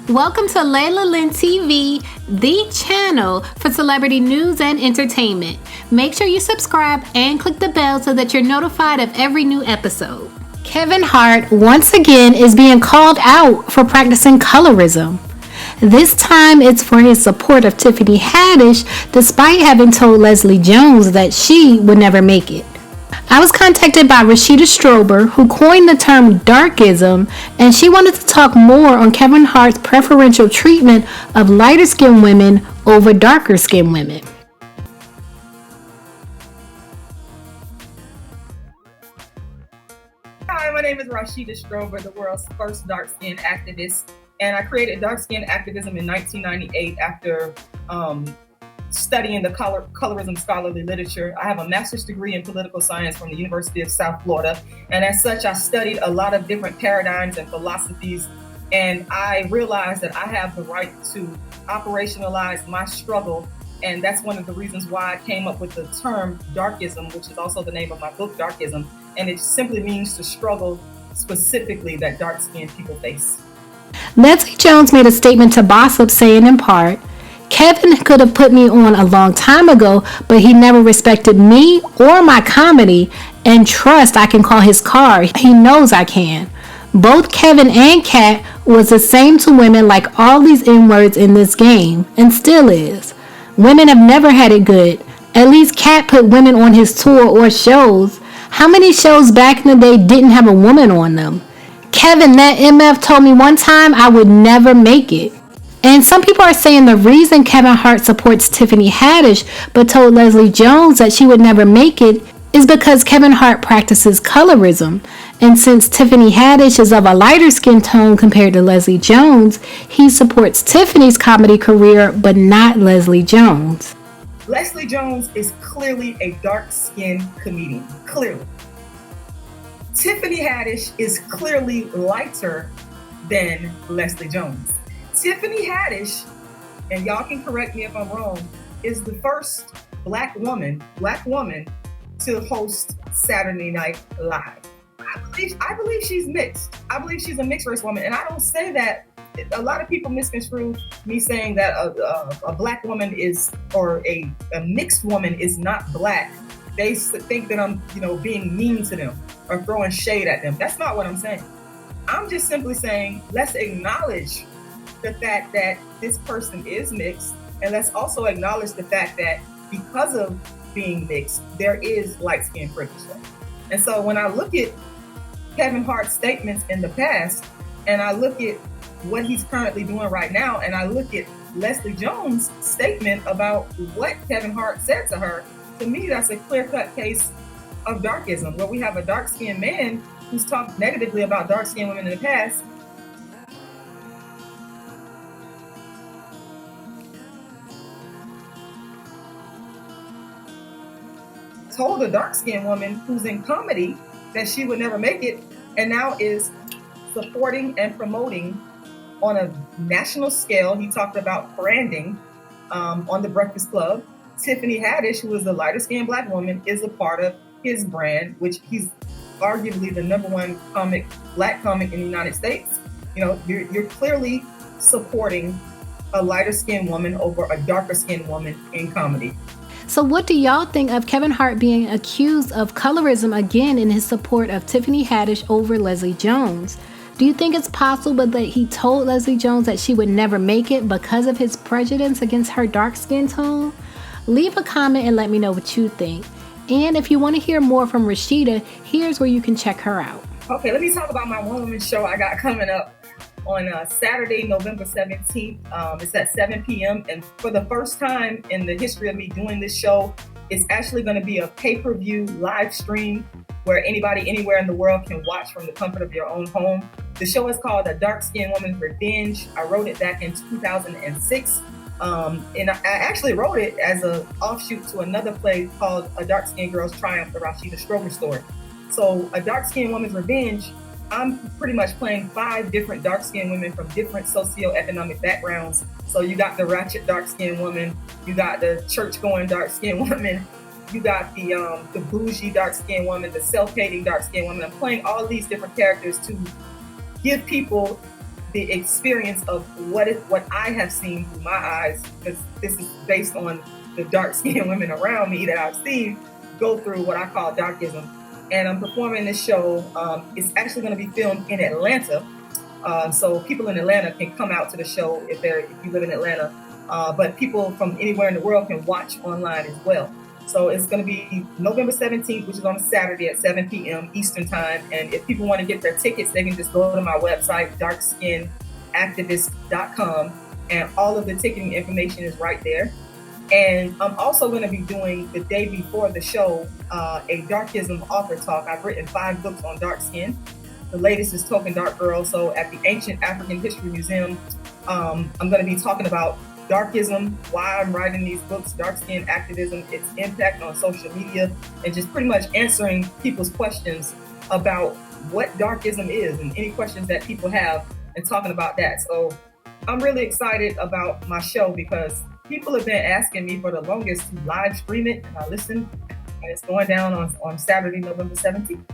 Welcome to Layla Lynn TV, the channel for celebrity news and entertainment. Make sure you subscribe and click the bell so that you're notified of every new episode. Kevin Hart once again is being called out for practicing colorism. This time it's for his support of Tiffany Haddish, despite having told Leslie Jones that she would never make it. I was contacted by Rashida Strober, who coined the term darkism, and she wanted to talk more on Kevin Hart's preferential treatment of lighter-skinned women over darker-skinned women. Hi, my name is Rashida Strober, the world's first dark-skinned activist, and I created dark-skinned activism in 1998 after studying the colorism scholarly literature. I have a master's degree in political science from the University of South Florida, and as such, I studied a lot of different paradigms and philosophies, and I realized that I have the right to operationalize my struggle, and that's one of the reasons why I came up with the term darkism, which is also the name of my book, Darkism, and it simply means to struggle specifically that dark-skinned people face. Leslie Jones made a statement to Bossip saying in part, "Kevin could have put me on a long time ago, but he never respected me or my comedy, and trust I can call his car. He knows I can. Both Kevin and Kat was the same to women like all these N-words in this game, and still is. Women have never had it good. At least Kat put women on his tour or shows. How many shows back in the day didn't have a woman on them? Kevin, that MF told me one time I would never make it." And some people are saying the reason Kevin Hart supports Tiffany Haddish but told Leslie Jones that she would never make it is because Kevin Hart practices colorism. And since Tiffany Haddish is of a lighter skin tone compared to Leslie Jones, he supports Tiffany's comedy career but not Leslie Jones. Leslie Jones is clearly a dark-skinned comedian, clearly. Tiffany Haddish is clearly lighter than Leslie Jones. Tiffany Haddish, and y'all can correct me if I'm wrong, is the first black woman to host Saturday Night Live. I believe she's mixed. I believe she's a mixed race woman, and I don't say that. A lot of people misconstrue me saying that a black woman is, or a mixed woman is not black. They think that I'm, being mean to them or throwing shade at them. That's not what I'm saying. I'm just simply saying, let's acknowledge the fact that this person is mixed, and let's also acknowledge the fact that because of being mixed, there is light skin privilege. And so when I look at Kevin Hart's statements in the past, and I look at what he's currently doing right now, and I look at Leslie Jones' statement about what Kevin Hart said to her, to me, that's a clear-cut case of darkism, where we have a dark-skinned man who's talked negatively about dark-skinned women in the past, told a dark-skinned woman who's in comedy that she would never make it, and now is supporting and promoting on a national scale. He talked about branding on The Breakfast Club. Tiffany Haddish, who is a lighter-skinned black woman, is a part of his brand, which he's arguably the number one black comic in the United States. You're clearly supporting a lighter-skinned woman over a darker-skinned woman in comedy. So what do y'all think of Kevin Hart being accused of colorism again in his support of Tiffany Haddish over Leslie Jones? Do you think it's possible that he told Leslie Jones that she would never make it because of his prejudice against her dark skin tone? Leave a comment and let me know what you think. And if you want to hear more from Rashida, here's where you can check her out. Okay, let me talk about my one-woman show I got coming up on Saturday, November 17th. It's at 7 p.m. And for the first time in the history of me doing this show, it's actually going to be a pay-per-view live stream where anybody anywhere in the world can watch from the comfort of your own home. The show is called A Dark-Skinned Woman's Revenge. I wrote it back in 2006. And I actually wrote it as an offshoot to another play called A Dark-Skinned Girl's Triumph, the Rashida Strober story. So A Dark-Skinned Woman's Revenge, I'm pretty much playing 5 different dark-skinned women from different socioeconomic backgrounds. So you got the ratchet dark-skinned woman, you got the church-going dark-skinned woman, you got the bougie dark-skinned woman, the self-hating dark-skinned woman. I'm playing all these different characters to give people the experience of what I have seen through my eyes, because this is based on the dark-skinned women around me that I've seen go through what I call darkism. And I'm performing this show. It's actually going to be filmed in Atlanta. So people in Atlanta can come out to the show if you live in Atlanta. But people from anywhere in the world can watch online as well. So it's going to be November 17th, which is on a Saturday at 7 p.m. Eastern Time. And if people want to get their tickets, they can just go to my website, darkskinactivist.com, and all of the ticketing information is right there. And I'm also going to be doing, the day before the show, a Darkism author talk. I've written 5 books on dark skin. The latest is Token Dark Girl. So at the Ancient African History Museum, I'm going to be talking about darkism, why I'm writing these books, dark skin activism, its impact on social media, and just pretty much answering people's questions about what darkism is and any questions that people have, and talking about that. So I'm really excited about my show because people have been asking me for the longest to live stream it, and I listened, and it's going down on Saturday, November 17th.